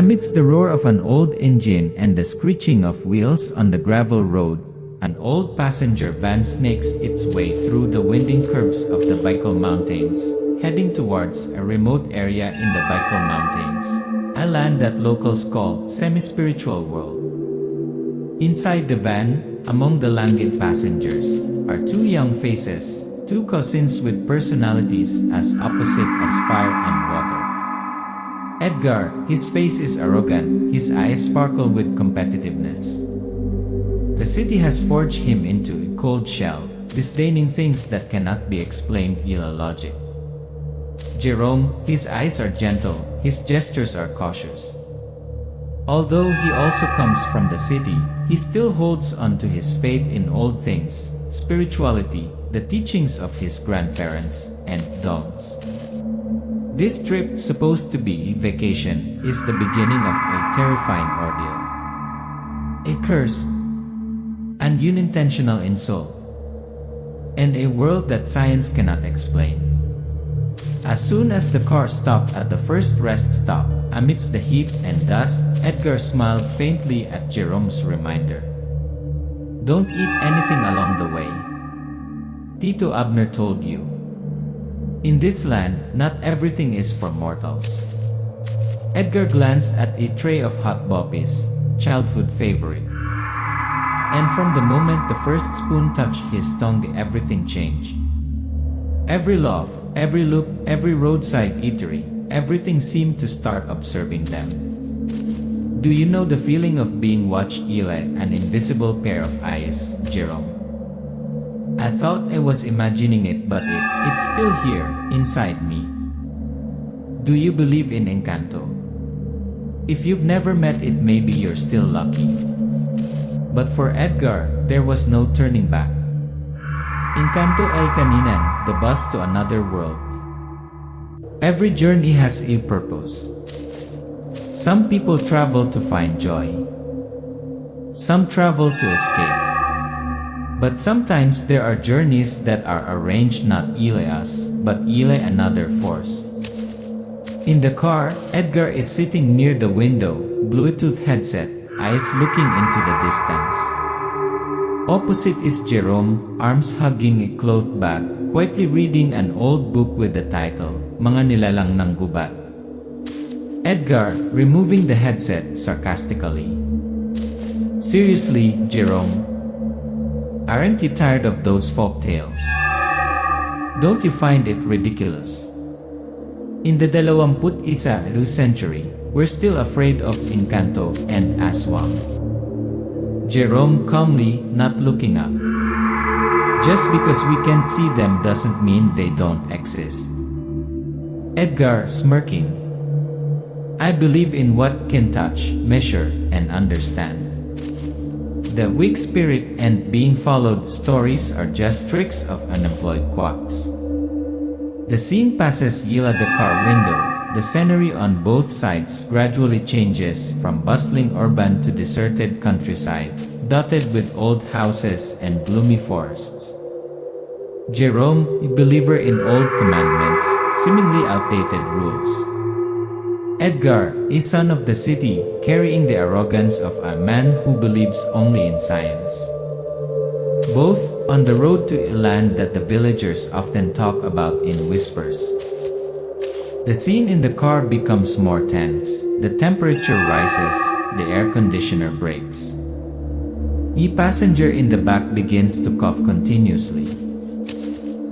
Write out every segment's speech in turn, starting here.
Amidst the roar of an old engine and the screeching of wheels on the gravel road, an old passenger van snakes its way through the winding curves of the Bicol Mountains, heading towards a remote area in the Bicol Mountains, a land that locals call semi-spiritual world. Inside the van, among the languid passengers, are two young faces, two cousins with personalities as opposite as fire and water. Edgar, his face is arrogant, his eyes sparkle with competitiveness. The city has forged him into a cold shell, disdaining things that cannot be explained via logic. Jerome, his eyes are gentle, his gestures are cautious. Although he also comes from the city, he still holds on to his faith in old things, spirituality, the teachings of his grandparents, and dogmas. This trip, supposed to be a vacation, is the beginning of a terrifying ordeal. A curse, an unintentional insult, and a world that science cannot explain. As soon as the car stopped at the first rest stop, amidst the heat and dust, Edgar smiled faintly at Jerome's reminder. "Don't eat anything along the way," Tito Abner told you. In this land, not everything is for mortals. Edgar glanced at a tray of hot boppies, childhood favorite. And from the moment the first spoon touched his tongue, everything changed. Every loaf, every loop, every roadside eatery, everything seemed to start observing them. Do you know the feeling of being watched, Eli, an invisible pair of eyes, Jerome? I thought I was imagining it, but it's still here, inside me. Do you believe in Engkanto? If you've never met it, maybe you're still lucky. But for Edgar, there was no turning back. Engkanto ay Kaninan, the bus to another world. Every journey has a purpose. Some people travel to find joy. Some travel to escape. But sometimes there are journeys that are arranged not Eli us, but Eli another force. In the car, Edgar is sitting near the window, Bluetooth headset, eyes looking into the distance. Opposite is Jerome, arms hugging a cloth bag, quietly reading an old book with the title, Mga Nilalang ng Gubat. Edgar, removing the headset sarcastically. Seriously, Jerome? Aren't you tired of those folk tales? Don't you find it ridiculous? In the 21st century, we're still afraid of Engkanto and Aswang. Jerome calmly, not looking up. Just because we can't see them doesn't mean they don't exist. Edgar, smirking. I believe in what can touch, measure, and understand. The weak spirit and being followed stories are just tricks of unemployed quacks. The scene passes Yila the car window. The scenery on both sides gradually changes from bustling urban to deserted countryside, dotted with old houses and gloomy forests. Jerome, a believer in old commandments, seemingly outdated rules. Edgar, a son of the city, carrying the arrogance of a man who believes only in science. Both on the road to a land that the villagers often talk about in whispers. The scene in the car becomes more tense. The temperature rises, the air conditioner breaks. A passenger in the back begins to cough continuously.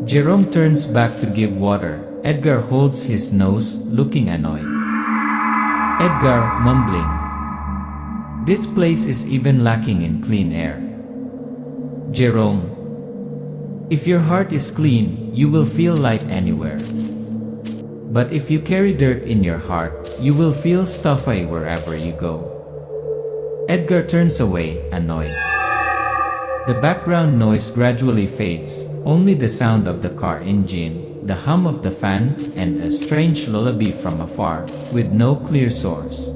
Jerome turns back to give water. Edgar holds his nose, looking annoyed. Edgar, mumbling. This place is even lacking in clean air. Jerome. If your heart is clean, you will feel light anywhere. But if you carry dirt in your heart, you will feel stuffy wherever you go. Edgar turns away, annoyed. The background noise gradually fades, only the sound of the car engine, the hum of the fan, and a strange lullaby from afar, with no clear source.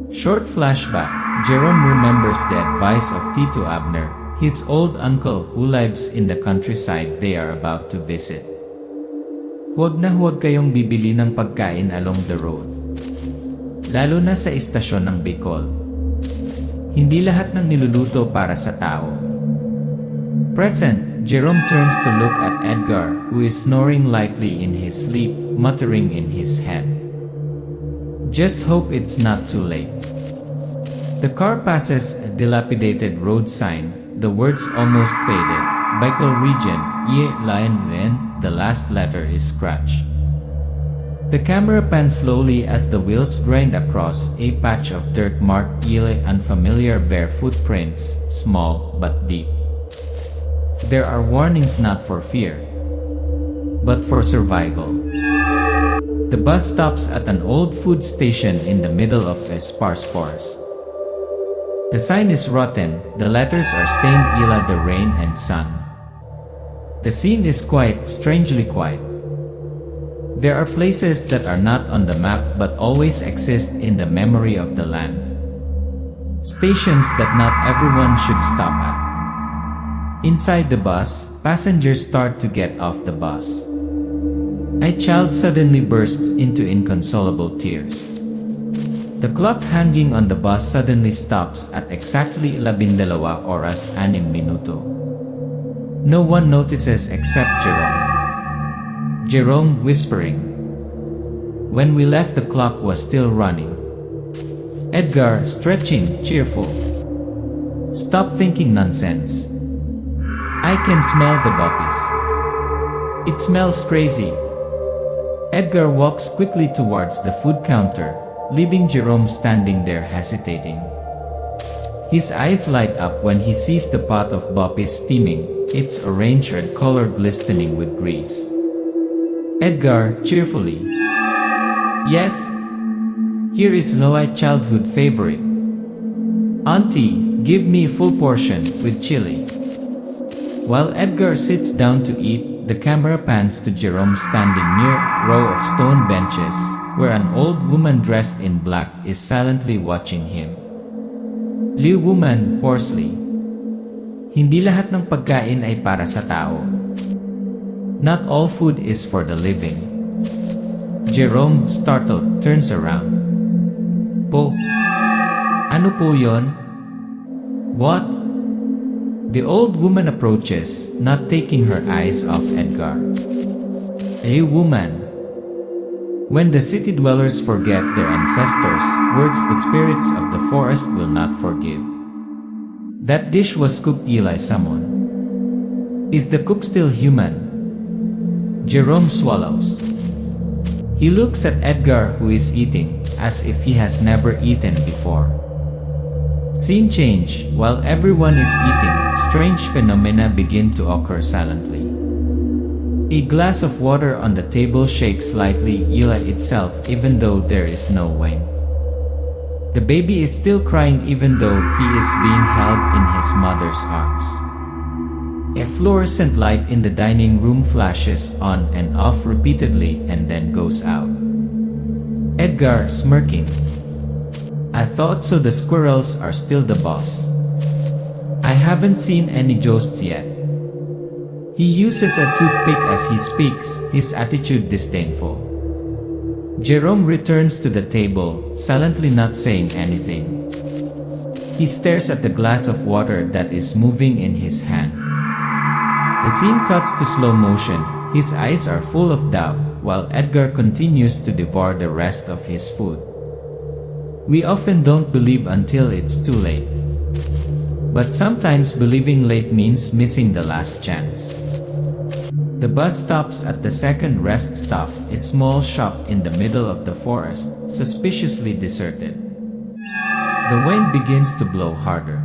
Short flashback, Jerome remembers the advice of Tito Abner, his old uncle who lives in the countryside they are about to visit. Huwag na huwag kayong bibili ng pagkain along the road. lalo na sa istasyon ng Bicol. Hindi lahat ng niluluto para sa tao. Present, Jerome turns to look at Edgar, who is snoring lightly in his sleep, muttering in his head. Just hope it's not too late. The car passes a dilapidated road sign, the words almost faded. Bicol region, the last letter is scratched. The camera pans slowly as the wheels grind across a patch of dirt marked unfamiliar bare footprints, small but deep. There are warnings not for fear, but for survival. The bus stops at an old food station in the middle of a sparse forest. The sign is rotten, the letters are stained the rain and sun. The scene is quiet, strangely quiet. There are places that are not on the map but always exist in the memory of the land. Stations that not everyone should stop at. Inside the bus, passengers start to get off the bus. A child suddenly bursts into inconsolable tears. The clock hanging on the bus suddenly stops at exactly 12:06. No one notices except Jerome. Jerome whispering. When we left, the clock was still running. Edgar stretching, cheerful. Stop thinking nonsense. I can smell the boppies. It smells crazy. Edgar walks quickly towards the food counter, leaving Jerome standing there hesitating. His eyes light up when he sees the pot of boppies steaming, its orange red color glistening with grease. Edgar, cheerfully. Yes? Here is Noah's childhood favorite. Auntie, give me a full portion, with chili. While Edgar sits down to eat, the camera pans to Jerome standing near a row of stone benches, where an old woman dressed in black is silently watching him. Liu woman, hoarsely. Hindi lahat ng pagkain ay para sa tao. Not all food is for the living. Jerome, startled, turns around. Po? Ano po yon? What? The old woman approaches, not taking her eyes off Edgar. A woman. When the city dwellers forget their ancestors' words, the spirits of the forest will not forgive. That dish was cooked someone. Is the cook still human? Jerome swallows. He looks at Edgar, who is eating, as if he has never eaten before. Scene change. While everyone is eating, strange phenomena begin to occur silently. A glass of water on the table shakes slightly itself even though there is no wind. The baby is still crying even though he is being held in his mother's arms. A fluorescent light in the dining room flashes on and off repeatedly and then goes out. Edgar, smirking. I thought so. The squirrels are still the boss. I haven't seen any ghosts yet. He uses a toothpick as he speaks, his attitude disdainful. Jerome returns to the table, silently not saying anything. He stares at the glass of water that is moving in his hand. The scene cuts to slow motion, his eyes are full of doubt, while Edgar continues to devour the rest of his food. We often don't believe until it's too late. But sometimes believing late means missing the last chance. The bus stops at the second rest stop, a small shop in the middle of the forest, suspiciously deserted. The wind begins to blow harder.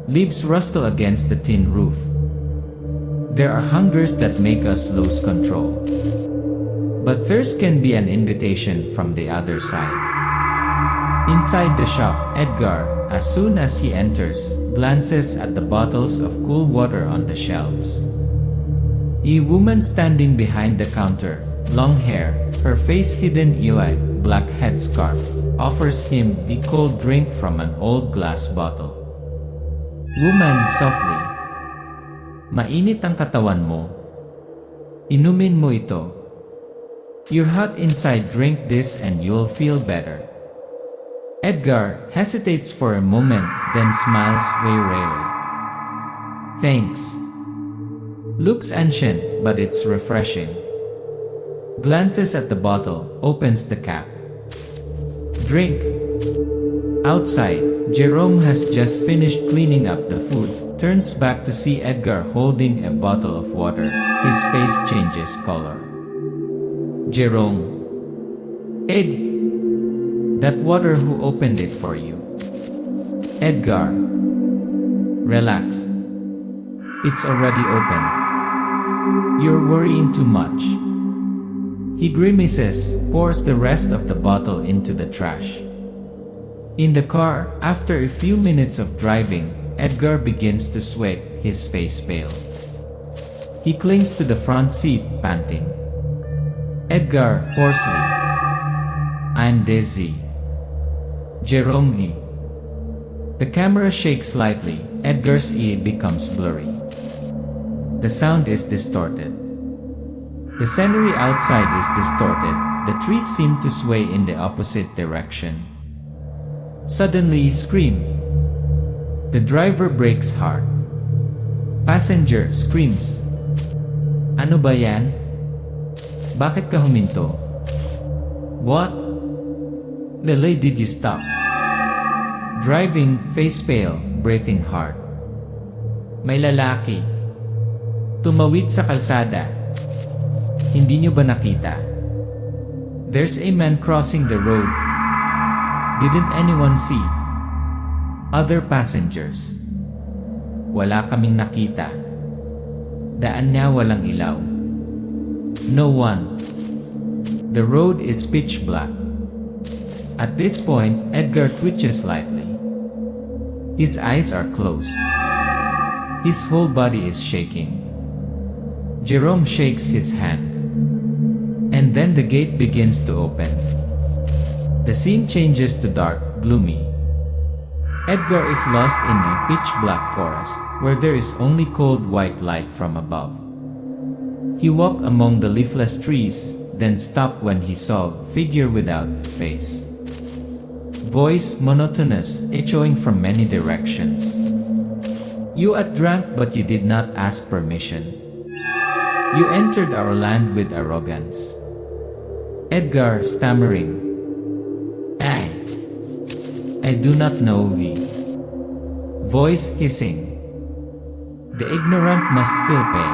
Leaves rustle against the tin roof. There are hungers that make us lose control. But thirst can be an invitation from the other side. Inside the shop, Edgar, as soon as he enters, glances at the bottles of cool water on the shelves. A woman standing behind the counter, long hair, her face hidden black headscarf, offers him a cold drink from an old glass bottle. Woman, softly. Mainit ang katawan mo. Inumin mo ito. You're hot inside, drink this and you'll feel better. Edgar hesitates for a moment, then smiles wearily. Thanks. Looks ancient, but it's refreshing. Glances at the bottle, opens the cap. Drink. Outside, Jerome has just finished cleaning up the food, turns back to see Edgar holding a bottle of water. His face changes color. Jerome. Ed. That water, who opened it for you? Edgar. Relax. It's already opened. You're worrying too much. He grimaces, pours the rest of the bottle into the trash. In the car, after a few minutes of driving, Edgar begins to sweat, his face pale. He clings to the front seat, panting. Edgar, hoarsely. I'm dizzy. Jerome. The camera shakes slightly, Edgar's ear becomes blurry. The sound is distorted. The scenery outside is distorted, the trees seem to sway in the opposite direction. Suddenly, scream. The driver brakes hard. Passenger screams. Ano ba yan? Bakit ka huminto? What? Lele, did you stop? Driving, face pale, breathing hard. May lalaki. Tumawid sa kalsada. Hindi nyo ba nakita? There's a man crossing the road. Didn't anyone see? Other passengers. Wala kaming nakita. Daan niya walang ilaw. No one. The road is pitch black. At this point, Edgar twitches slightly. His eyes are closed. His whole body is shaking. Jerome shakes his hand. And then the gate begins to open. The scene changes to dark, gloomy. Edgar is lost in a pitch-black forest, where there is only cold white light from above. He walked among the leafless trees, then stopped when he saw a figure without a face. Voice monotonous, echoing from many directions. You had drank, but you did not ask permission. You entered our land with arrogance. Edgar stammering. I do not know thee. Voice hissing. The ignorant must still pay.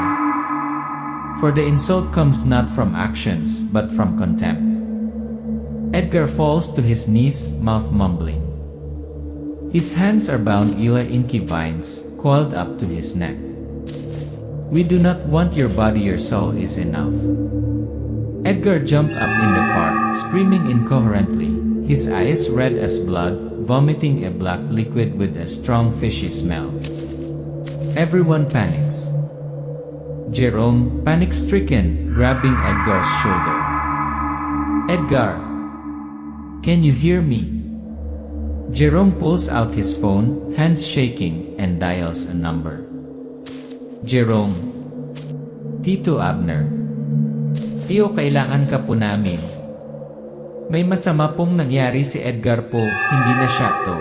For the insult comes not from actions, but from contempt. Edgar falls to his knees, mouth mumbling. His hands are bound inky vines, coiled up to his neck. We do not want your body, your soul is enough. Edgar jumped up in the car, screaming incoherently, his eyes red as blood, vomiting a black liquid with a strong fishy smell. Everyone panics. Jerome, panic-stricken, grabbing Edgar's shoulder. Edgar! Can you hear me? Jerome pulls out his phone, hands shaking, and dials a number. Jerome. Tito Abner. Tio, kailangan ka po namin. May masama pong nangyari si Edgar po, hindi na siya to.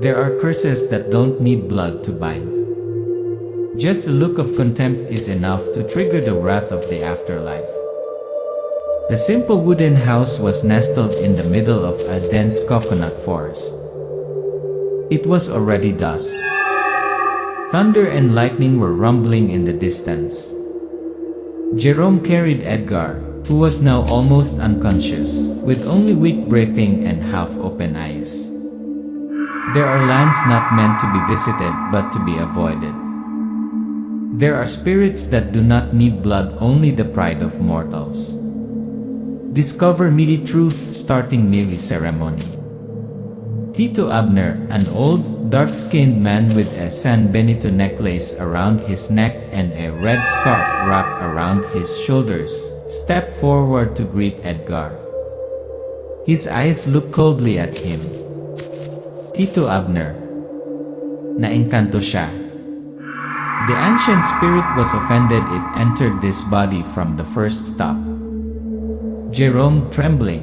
There are curses that don't need blood to bind. Just a look of contempt is enough to trigger the wrath of the afterlife. The simple wooden house was nestled in the middle of a dense coconut forest. It was already dusk. Thunder and lightning were rumbling in the distance. Jerome carried Edgar, who was now almost unconscious, with only weak breathing and half-open eyes. There are lands not meant to be visited but to be avoided. There are spirits that do not need blood, only the pride of mortals. Discover meaty truth starting nearly ceremony. Tito Abner, an old, dark-skinned man with a San Benito necklace around his neck and a red scarf wrapped around his shoulders, stepped forward to greet Edgar. His eyes looked coldly at him. Tito Abner. Na-engkanto siya. The ancient spirit was offended it entered this body from the first stop. Jerome, trembling.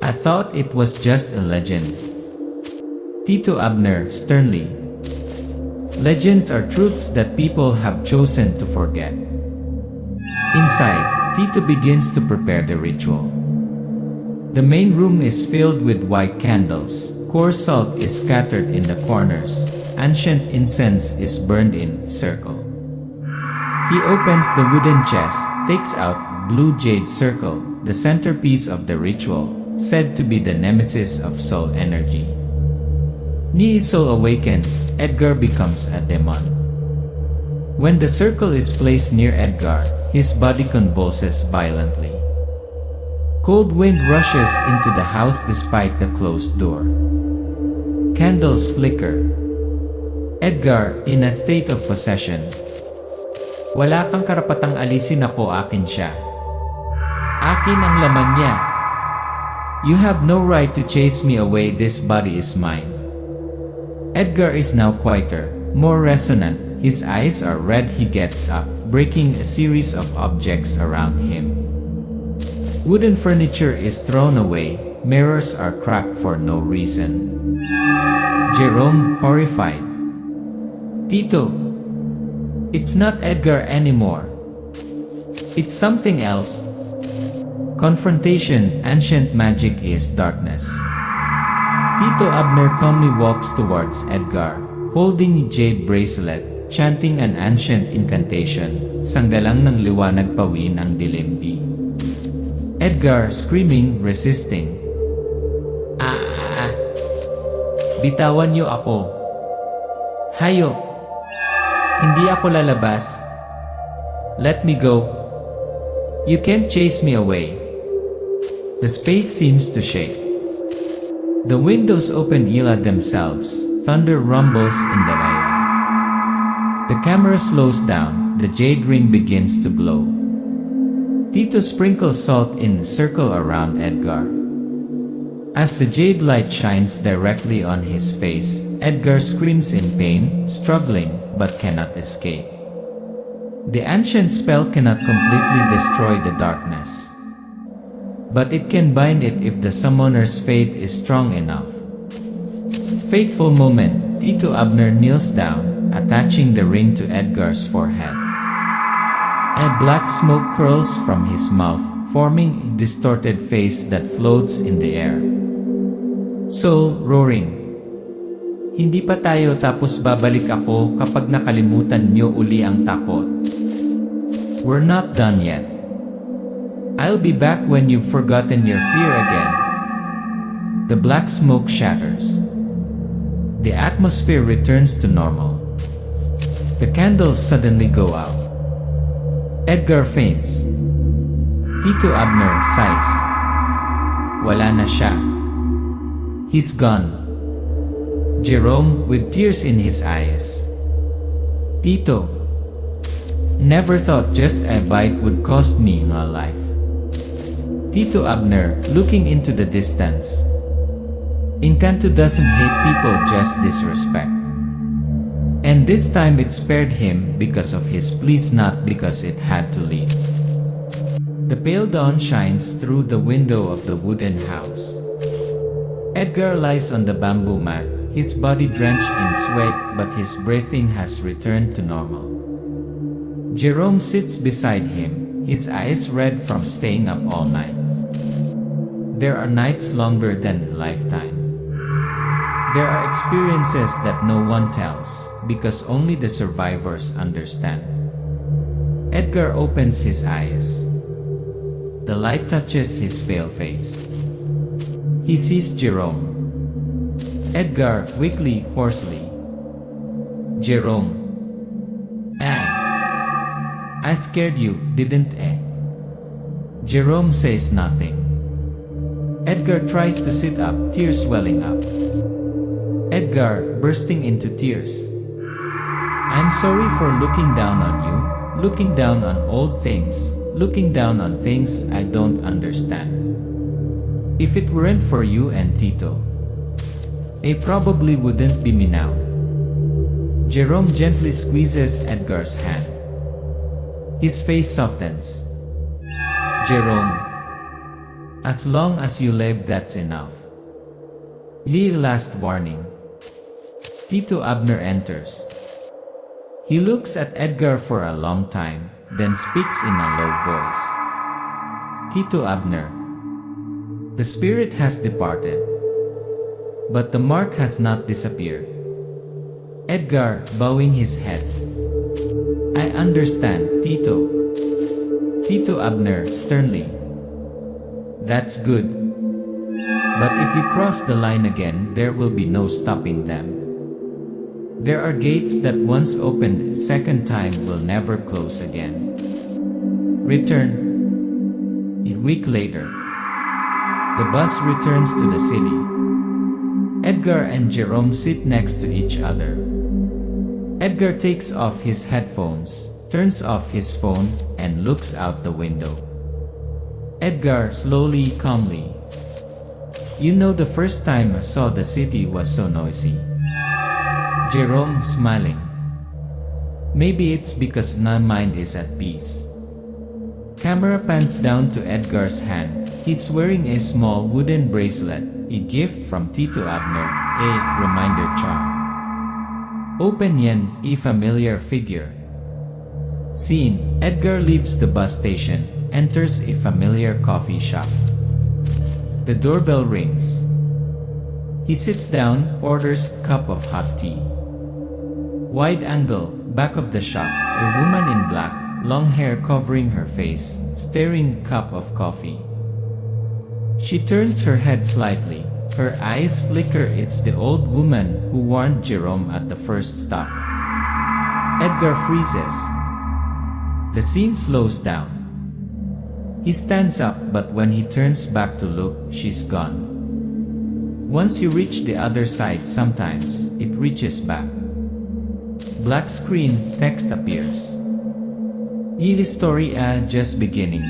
I thought it was just a legend. Tito Abner sternly. Legends are truths that people have chosen to forget. Inside, Tito begins to prepare the ritual. The main room is filled with white candles, coarse salt is scattered in the corners, ancient incense is burned in a circle. He opens the wooden chest, takes out blue jade circle, the centerpiece of the ritual, said to be the nemesis of soul energy. Ni soul awakens, Edgar becomes a demon. When the circle is placed near Edgar, his body convulses violently. Cold wind rushes into the house despite the closed door. Candles flicker. Edgar, in a state of possession. Wala kang karapatang alisin ako, akin siya. Akin ang laman niya. You have no right to chase me away, this body is mine. Edgar is now quieter, more resonant, his eyes are red. He gets up, breaking a series of objects around him. Wooden furniture is thrown away, mirrors are cracked for no reason. Jerome, horrified. Tito, it's not Edgar anymore. It's something else. Confrontation, ancient magic is darkness. Tito Abner calmly walks towards Edgar, holding a jade bracelet, chanting an ancient incantation, sanggalang ng liwanag pawin ang dilimdi. Edgar, screaming, resisting. Bitawan niyo ako. Hayo. Hindi ako lalabas. Let me go. You can't chase me away. The space seems to shake. The windows open themselves, thunder rumbles in the air. The camera slows down, the jade ring begins to glow. Tito sprinkles salt in a circle around Edgar. As the jade light shines directly on his face, Edgar screams in pain, struggling, but cannot escape. The ancient spell cannot completely destroy the darkness, but it can bind it if the summoner's faith is strong enough. Fateful moment, Tito Abner kneels down, attaching the ring to Edgar's forehead. A black smoke curls from his mouth, forming a distorted face that floats in the air. Soul, roaring. Hindi pa tayo tapos, babalik ako kapag nakalimutan niyo uli ang takot. We're not done yet. I'll be back when you've forgotten your fear again. The black smoke shatters. The atmosphere returns to normal. The candles suddenly go out. Edgar faints. Tito Abner sighs. Wala na siya. He's gone. Jerome, with tears in his eyes. Tito. Never thought just a bite would cost me my life. Tito Abner, looking into the distance. Engkanto doesn't hate people, just disrespect. And this time it spared him because of his pleas, not because it had to leave. The pale dawn shines through the window of the wooden house. Edgar lies on the bamboo mat, his body drenched in sweat, but his breathing has returned to normal. Jerome sits beside him, his eyes red from staying up all night. There are nights longer than a lifetime. There are experiences that no one tells, because only the survivors understand. Edgar opens his eyes. The light touches his pale face. He sees Jerome. Edgar, weakly, hoarsely. Jerome. I scared you, didn't I? Jerome says nothing. Edgar tries to sit up, tears welling up. Edgar, bursting into tears. I'm sorry for looking down on you, looking down on old things, looking down on things I don't understand. If it weren't for you and Tito, it probably wouldn't be me now. Jerome gently squeezes Edgar's hand. His face softens. Jerome. As long as you live, that's enough. Lee, last warning. Tito Abner enters. He looks at Edgar for a long time, then speaks in a low voice. Tito Abner. The spirit has departed, but the mark has not disappeared. Edgar, bowing his head. I understand, Tito. Tito Abner, sternly. That's good. But if you cross the line again, there will be no stopping them. There are gates that once opened, second time will never close again. Return. A week later. The bus returns to the city. Edgar and Jerome sit next to each other. Edgar takes off his headphones, turns off his phone, and looks out the window. Edgar, slowly, calmly. You know, the first time I saw the city was so noisy. Jerome, smiling. Maybe it's because my mind is at peace. Camera pans down to Edgar's hand. He's wearing a small wooden bracelet, a gift from Tito Abner, a reminder charm. Open yan, a familiar figure. Scene, Edgar leaves the bus station, enters a familiar coffee shop. The doorbell rings. He sits down, orders a cup of hot tea. Wide angle, back of the shop, a woman in black, long hair covering her face, staring cup of coffee. She turns her head slightly, her eyes flicker. It's the old woman who warned Jerome at the first stop. Edgar freezes. The scene slows down. He stands up, but when he turns back to look, she's gone. Once you reach the other side, sometimes it reaches back. Black screen, text appears. Yili story just beginning.